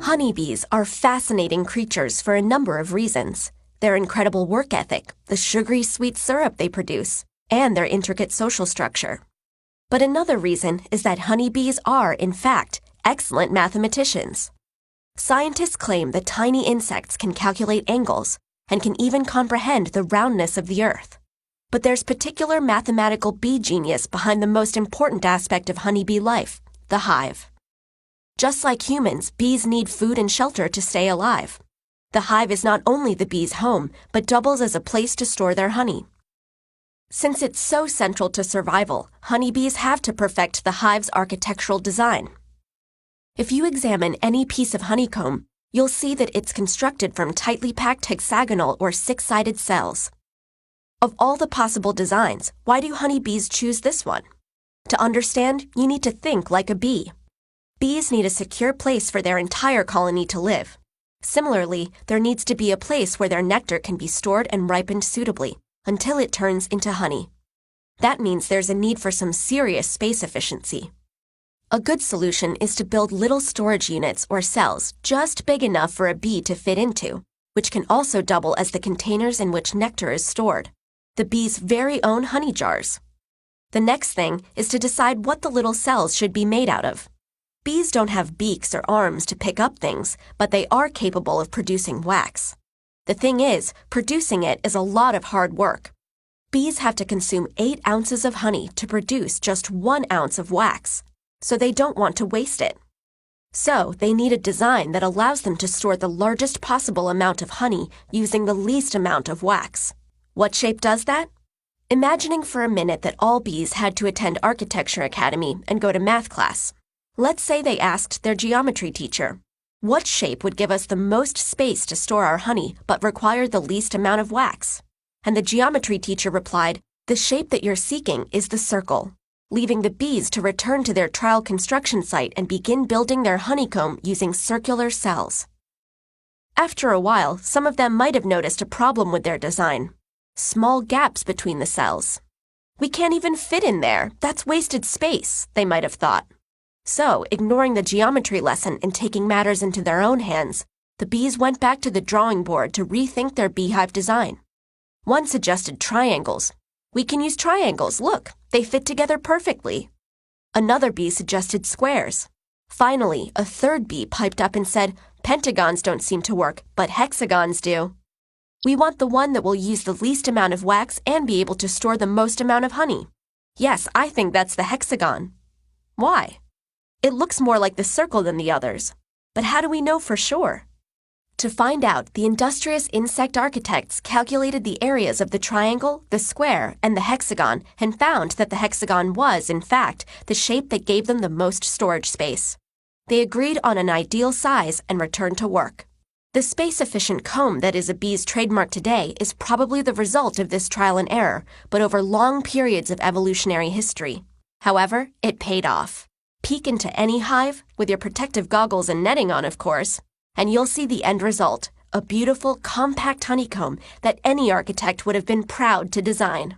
Honeybees are fascinating creatures for a number of reasons. Their incredible work ethic, the sugary sweet syrup they produce, and their intricate social structure. But another reason is that honeybees are, in fact, excellent mathematicians. Scientists claim that tiny insects can calculate angles and can even comprehend the roundness of the earth. But there's particular mathematical bee genius behind the most important aspect of honeybee life, the hive. Just like humans, bees need food and shelter to stay alive. The hive is not only the bees' home, but doubles as a place to store their honey. Since it's so central to survival, honeybees have to perfect the hive's architectural design. If you examine any piece of honeycomb, you'll see that it's constructed from tightly packed hexagonal or six-sided cells. Of all the possible designs, why do honeybees choose this one? To understand, you need to think like a bee. Bees need a secure place for their entire colony to live. Similarly, there needs to be a place where their nectar can be stored and ripened suitably, until it turns into honey. That means there's a need for some serious space efficiency. A good solution is to build little storage units or cells just big enough for a bee to fit into, which can also double as the containers in which nectar is stored, the bee's very own honey jars. The next thing is to decide what the little cells should be made out of. Bees don't have beaks or arms to pick up things, but they are capable of producing wax. The thing is, producing it is a lot of hard work. Bees have to consume 8 ounces of honey to produce just 1 ounce of wax, so they don't want to waste it. So they need a design that allows them to store the largest possible amount of honey using the least amount of wax. What shape does that? Imagining for a minute that all bees had to attend Architecture Academy and go to math class. Let's say they asked their geometry teacher, what shape would give us the most space to store our honey but require the least amount of wax? And the geometry teacher replied, the shape that you're seeking is the circle, leaving the bees to return to their trial construction site and begin building their honeycomb using circular cells. After a while, some of them might have noticed a problem with their design. Small gaps between the cells. We can't even fit in there. That's wasted space, they might have thought. So, ignoring the geometry lesson and taking matters into their own hands, the bees went back to the drawing board to rethink their beehive design. One suggested triangles. We can use triangles, look, they fit together perfectly. Another bee suggested squares. Finally, a third bee piped up and said, pentagons don't seem to work, but hexagons do. We want the one that will use the least amount of wax and be able to store the most amount of honey. Yes, I think that's the hexagon. Why? It looks more like the circle than the others. But how do we know for sure? To find out, the industrious insect architects calculated the areas of the triangle, the square, and the hexagon and found that the hexagon was, in fact, the shape that gave them the most storage space. They agreed on an ideal size and returned to work. The space-efficient comb that is a bee's trademark today is probably the result of this trial and error, but over long periods of evolutionary history. However, it paid off. Peek into any hive, with your protective goggles and netting on, of course, and you'll see the end result, a beautiful, compact honeycomb that any architect would have been proud to design.